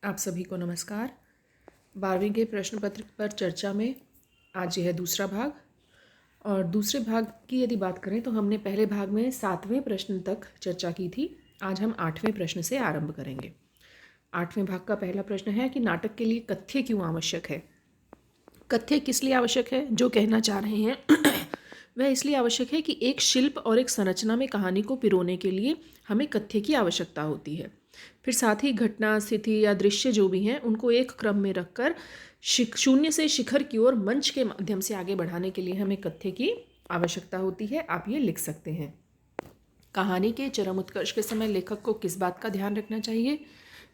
आप सभी को नमस्कार। 12वीं के प्रश्न पत्र पर चर्चा में आज यह दूसरा भाग। और दूसरे भाग की यदि बात करें तो हमने पहले भाग में 7वें प्रश्न तक चर्चा की थी। आज हम 8वें प्रश्न से आरंभ करेंगे। 8वें भाग का पहला प्रश्न है कि नाटक के लिए कथ्य क्यों आवश्यक है। कथ्य किस लिए आवश्यक है? जो कहना चाह रहे हैं वह इसलिए आवश्यक है कि एक शिल्प और एक संरचना में कहानी को पिरोने के लिए हमें कथ्य की आवश्यकता होती है। फिर साथ ही घटना, स्थिति या दृश्य जो भी हैं उनको एक क्रम में रखकर शून्य से शिखर की ओर मंच के माध्यम से आगे बढ़ाने के लिए हमें कथ्य की आवश्यकता होती है। आप ये लिख सकते हैं। कहानी के चरम उत्कर्ष के समय लेखक को किस बात का ध्यान रखना चाहिए?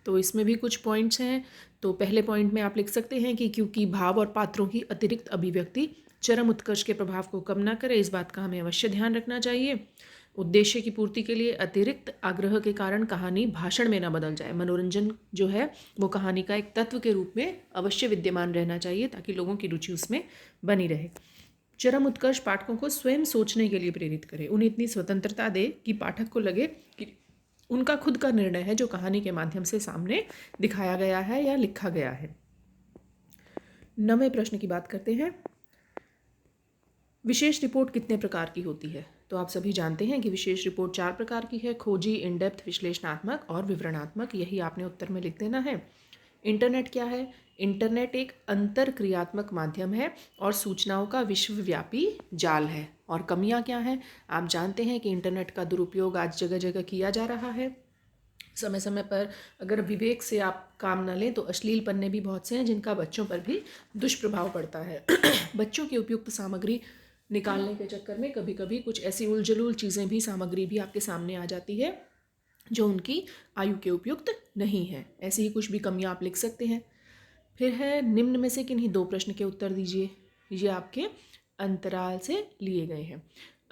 तो इसमें भी कुछ पॉइंट्स हैं। तो पहले पॉइंट में आप लिख सकते हैं कि क्योंकि भाव और पात्रों की अतिरिक्त अभिव्यक्ति चरम उत्कर्ष के प्रभाव को कम ना करे, इस बात का हमें अवश्य ध्यान रखना चाहिए। उद्देश्य की पूर्ति के लिए अतिरिक्त आग्रह के कारण कहानी भाषण में ना बदल जाए। मनोरंजन जो है वो कहानी का एक तत्व के रूप में अवश्य विद्यमान रहना चाहिए ताकि लोगों की रुचि उसमें बनी रहे। चरम उत्कर्ष पाठकों को स्वयं सोचने के लिए प्रेरित करे, उन्हें इतनी स्वतंत्रता दे कि पाठक को लगे कि उनका खुद का निर्णय है जो कहानी के माध्यम से सामने दिखाया गया है या लिखा गया है। 9वें प्रश्न की बात करते हैं। विशेष रिपोर्ट कितने प्रकार की होती है? तो आप सभी जानते हैं कि विशेष रिपोर्ट 4 प्रकार की है: खोजी, इन डेप्थ, विश्लेषणात्मक और विवरणात्मक। यही आपने उत्तर में लिख देना है। इंटरनेट क्या है? इंटरनेट एक अंतरक्रियात्मक माध्यम है और सूचनाओं का विश्वव्यापी जाल है। और कमियां क्या हैं? आप जानते हैं कि इंटरनेट का दुरुपयोग आज जगह जगह किया जा रहा है। समय समय पर अगर विवेक से आप काम न लें तो अश्लील पन्ने भी बहुत से हैं जिनका बच्चों पर भी दुष्प्रभाव पड़ता है। बच्चों की उपयुक्त सामग्री निकालने के चक्कर में कभी कभी कुछ ऐसी उलझुल चीज़ें भी, सामग्री भी आपके सामने आ जाती है जो उनकी आयु के उपयुक्त नहीं है। ऐसी ही कुछ भी कमियां आप लिख सकते हैं। फिर है निम्न में से किन्हीं 2 प्रश्न के उत्तर दीजिए। ये आपके अंतराल से लिए गए हैं।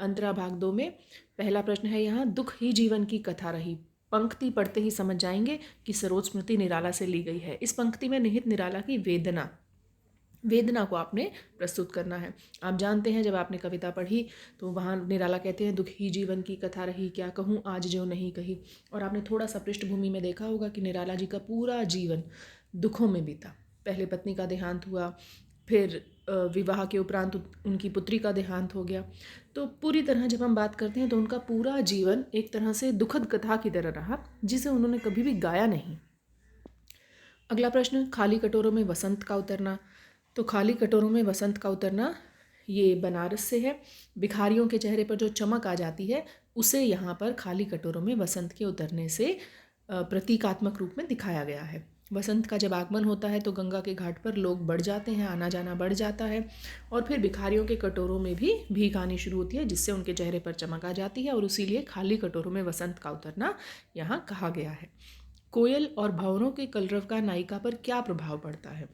अंतरा भाग 2 में पहला प्रश्न है यहाँ, दुख ही जीवन की कथा रही। पंक्ति पढ़ते ही समझ जाएंगे कि सरोज स्मृति निराला से ली गई है। इस पंक्ति में निहित निराला की वेदना को आपने प्रस्तुत करना है। आप जानते हैं जब आपने कविता पढ़ी तो वहाँ निराला कहते हैं, दुख ही जीवन की कथा रही, क्या कहूँ आज जो नहीं कही। और आपने थोड़ा सा पृष्ठभूमि में देखा होगा कि निराला जी का पूरा जीवन दुखों में बीता। पहले पत्नी का देहांत हुआ, फिर विवाह के उपरांत उनकी पुत्री का देहांत हो गया। तो पूरी तरह जब हम बात करते हैं तो उनका पूरा जीवन एक तरह से दुखद कथा की तरह रहा जिसे उन्होंने कभी भी गाया नहीं। अगला प्रश्न, खाली कटोरों में वसंत का उतरना। तो खाली कटोरों में वसंत का उतरना ये बनारस से है। भिखारियों के चेहरे पर जो चमक आ जाती है उसे यहाँ पर खाली कटोरों में वसंत के उतरने से प्रतीकात्मक रूप में दिखाया गया है। वसंत का जब आगमन होता है तो गंगा के घाट पर लोग बढ़ जाते हैं, आना जाना बढ़ जाता है और फिर भिखारियों के कटोरों में भी भीख आनी शुरू होती है जिससे उनके चेहरे पर चमक आ जाती है और इसीलिए खाली कटोरों में वसंत का उतरना यहाँ कहा गया है। कोयल और भंवरों के कलरव का नायिका पर क्या प्रभाव पड़ता है?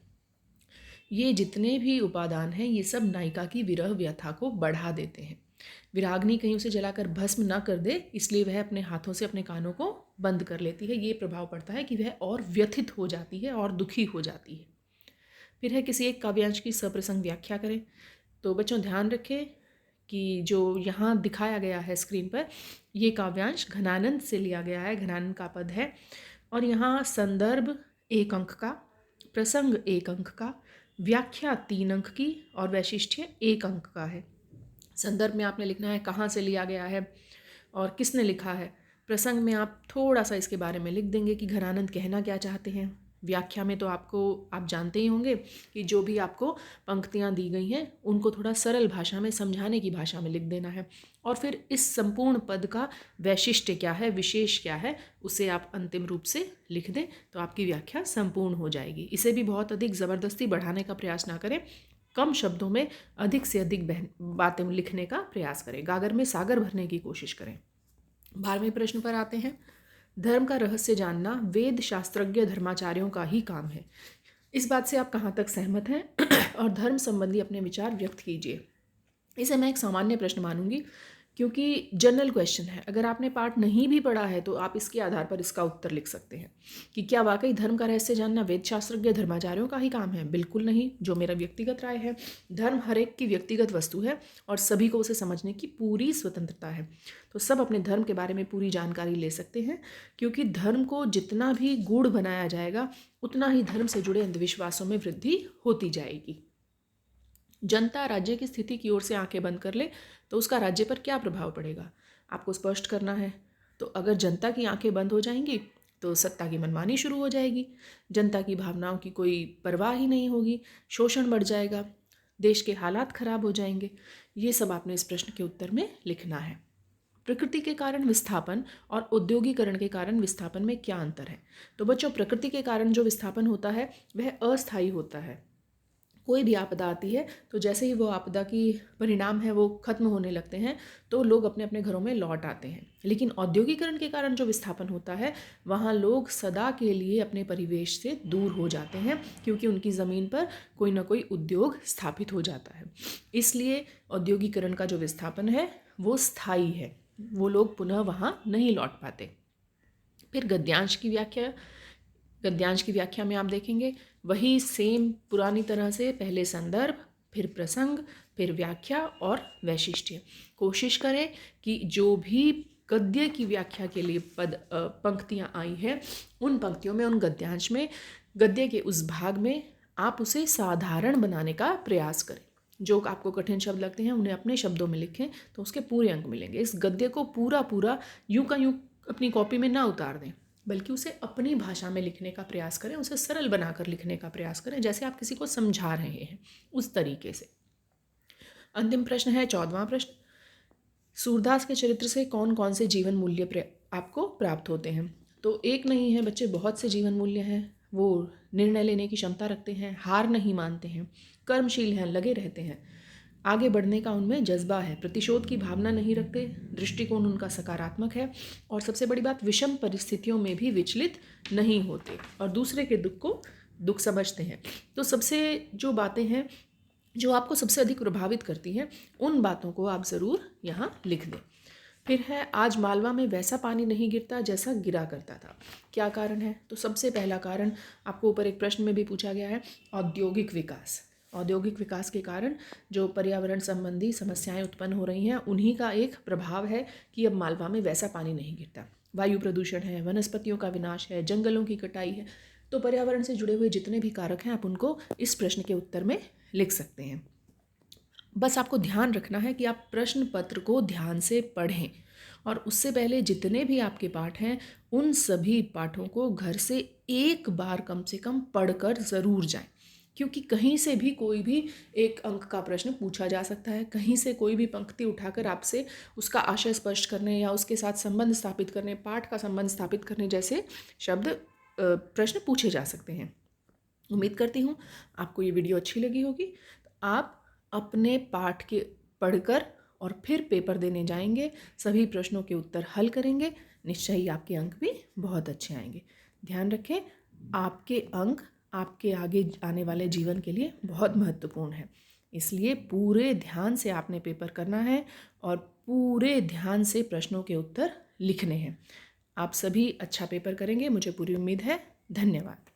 ये जितने भी उपादान हैं ये सब नायिका की विरह व्यथा को बढ़ा देते हैं। विरागनी कहीं उसे जलाकर भस्म न कर दे इसलिए वह अपने हाथों से अपने कानों को बंद कर लेती है। ये प्रभाव पड़ता है कि वह और व्यथित हो जाती है और दुखी हो जाती है। फिर है किसी एक काव्यांश की सप्रसंग व्याख्या करें। तो बच्चों ध्यान रखें कि जो यहाँ दिखाया गया है स्क्रीन पर ये काव्यांश घनानंद से लिया गया है। घनानंद का पद है और यहाँ संदर्भ 1 अंक का, प्रसंग 1 अंक का, व्याख्या 3 अंक की और वैशिष्ट्य 1 अंक का है। संदर्भ में आपने लिखना है कहाँ से लिया गया है और किसने लिखा है। प्रसंग में आप थोड़ा सा इसके बारे में लिख देंगे कि घनानंद कहना क्या चाहते हैं। व्याख्या में तो आप जानते ही होंगे कि जो भी आपको पंक्तियाँ दी गई हैं उनको थोड़ा सरल भाषा में, समझाने की भाषा में लिख देना है। और फिर इस संपूर्ण पद का वैशिष्ट्य क्या है, विशेष क्या है, उसे आप अंतिम रूप से लिख दें तो आपकी व्याख्या संपूर्ण हो जाएगी। इसे भी बहुत अधिक ज़बरदस्ती बढ़ाने का प्रयास ना करें, कम शब्दों में अधिक से अधिक बातें लिखने का प्रयास करें, गागर में सागर भरने की कोशिश करें। 12वें प्रश्न पर आते हैं। धर्म का रहस्य जानना वेद शास्त्रज्ञ धर्माचार्यों का ही काम है। इस बात से आप कहाँ तक सहमत हैं और धर्म संबंधी अपने विचार व्यक्त कीजिए। इसे मैं एक सामान्य प्रश्न मानूंगी क्योंकि जनरल क्वेश्चन है। अगर आपने पाठ नहीं भी पढ़ा है तो आप इसके आधार पर इसका उत्तर लिख सकते हैं कि क्या वाकई धर्म का रहस्य जानना वेद शास्त्रज्ञ धर्माचार्यों का ही काम है? बिल्कुल नहीं, जो मेरा व्यक्तिगत राय है। धर्म हर एक की व्यक्तिगत वस्तु है और सभी को उसे समझने की पूरी स्वतंत्रता है। तो सब अपने धर्म के बारे में पूरी जानकारी ले सकते हैं, क्योंकि धर्म को जितना भी गूढ़ बनाया जाएगा उतना ही धर्म से जुड़े अंधविश्वासों में वृद्धि होती जाएगी। जनता राज्य की स्थिति की ओर से आंखें बंद कर ले तो उसका राज्य पर क्या प्रभाव पड़ेगा, आपको स्पष्ट करना है। तो अगर जनता की आंखें बंद हो जाएंगी तो सत्ता की मनमानी शुरू हो जाएगी, जनता की भावनाओं की कोई परवाह ही नहीं होगी, शोषण बढ़ जाएगा, देश के हालात खराब हो जाएंगे। ये सब आपने इस प्रश्न के उत्तर में लिखना है। प्रकृति के कारण विस्थापन और औद्योगिकरण के कारण विस्थापन में क्या अंतर है? तो बच्चों, प्रकृति के कारण जो विस्थापन होता है वह अस्थायी होता है। कोई भी आपदा आती है तो जैसे ही वो आपदा की परिणाम है वो खत्म होने लगते हैं तो लोग अपने अपने घरों में लौट आते हैं। लेकिन औद्योगिकरण के कारण जो विस्थापन होता है वहाँ लोग सदा के लिए अपने परिवेश से दूर हो जाते हैं, क्योंकि उनकी ज़मीन पर कोई ना कोई उद्योग स्थापित हो जाता है। इसलिए औद्योगिकरण का जो विस्थापन है वो स्थायी है, वो लोग पुनः वहाँ नहीं लौट पाते। फिर गद्यांश की व्याख्या में आप देखेंगे वही सेम पुरानी तरह से, पहले संदर्भ, फिर प्रसंग, फिर व्याख्या और वैशिष्ट्य। कोशिश करें कि जो भी गद्य की व्याख्या के लिए पंक्तियाँ आई हैं उन पंक्तियों में, उन गद्यांश में, गद्य के उस भाग में आप उसे साधारण बनाने का प्रयास करें। जो आपको कठिन शब्द लगते हैं उन्हें अपने शब्दों में लिखें तो उसके पूरे अंक मिलेंगे। इस गद्य को पूरा यूं का यूं अपनी कॉपी में ना उतार दें, बल्कि उसे अपनी भाषा में लिखने का प्रयास करें, उसे सरल बनाकर लिखने का प्रयास करें, जैसे आप किसी को समझा रहे हैं उस तरीके से। अंतिम प्रश्न है 14वां प्रश्न। सूरदास के चरित्र से कौन कौन से जीवन मूल्य आपको प्राप्त होते हैं? तो एक नहीं है बच्चे, बहुत से जीवन मूल्य हैं। वो निर्णय लेने की क्षमता रखते हैं, हार नहीं मानते हैं, कर्मशील हैं, लगे रहते हैं, आगे बढ़ने का उनमें जज्बा है, प्रतिशोध की भावना नहीं रखते, दृष्टिकोण उनका सकारात्मक है, और सबसे बड़ी बात, विषम परिस्थितियों में भी विचलित नहीं होते और दूसरे के दुख को दुख समझते हैं। तो सबसे जो बातें हैं जो आपको सबसे अधिक प्रभावित करती हैं उन बातों को आप ज़रूर यहाँ लिख दें। फिर है, आज मालवा में वैसा पानी नहीं गिरता जैसा गिरा करता था। क्या कारण है? तो सबसे पहला कारण आपको ऊपर एक प्रश्न में भी पूछा गया है, औद्योगिक विकास। औद्योगिक विकास के कारण जो पर्यावरण संबंधी समस्याएं उत्पन्न हो रही हैं उन्हीं का एक प्रभाव है कि अब मालवा में वैसा पानी नहीं गिरता। वायु प्रदूषण है, वनस्पतियों का विनाश है, जंगलों की कटाई है। तो पर्यावरण से जुड़े हुए जितने भी कारक हैं आप उनको इस प्रश्न के उत्तर में लिख सकते हैं। बस आपको ध्यान रखना है कि आप प्रश्न पत्र को ध्यान से पढ़ें और उससे पहले जितने भी आपके पाठ हैं उन सभी पाठों को घर से एक बार कम से कम पढ़कर ज़रूर जाएं, क्योंकि कहीं से भी कोई भी एक अंक का प्रश्न पूछा जा सकता है। कहीं से कोई भी पंक्ति उठाकर आपसे उसका आशय स्पष्ट करने या उसके साथ संबंध स्थापित करने, पाठ का संबंध स्थापित करने जैसे शब्द प्रश्न पूछे जा सकते हैं। उम्मीद करती हूँ आपको ये वीडियो अच्छी लगी होगी। तो आप अपने पाठ के पढ़कर और फिर पेपर देने जाएंगे, सभी प्रश्नों के उत्तर हल करेंगे, निश्चय ही आपके अंक भी बहुत अच्छे आएंगे। ध्यान रखें, आपके अंक आपके आगे आने वाले जीवन के लिए बहुत महत्वपूर्ण है, इसलिए पूरे ध्यान से आपने पेपर करना है और पूरे ध्यान से प्रश्नों के उत्तर लिखने हैं। आप सभी अच्छा पेपर करेंगे, मुझे पूरी उम्मीद है। धन्यवाद।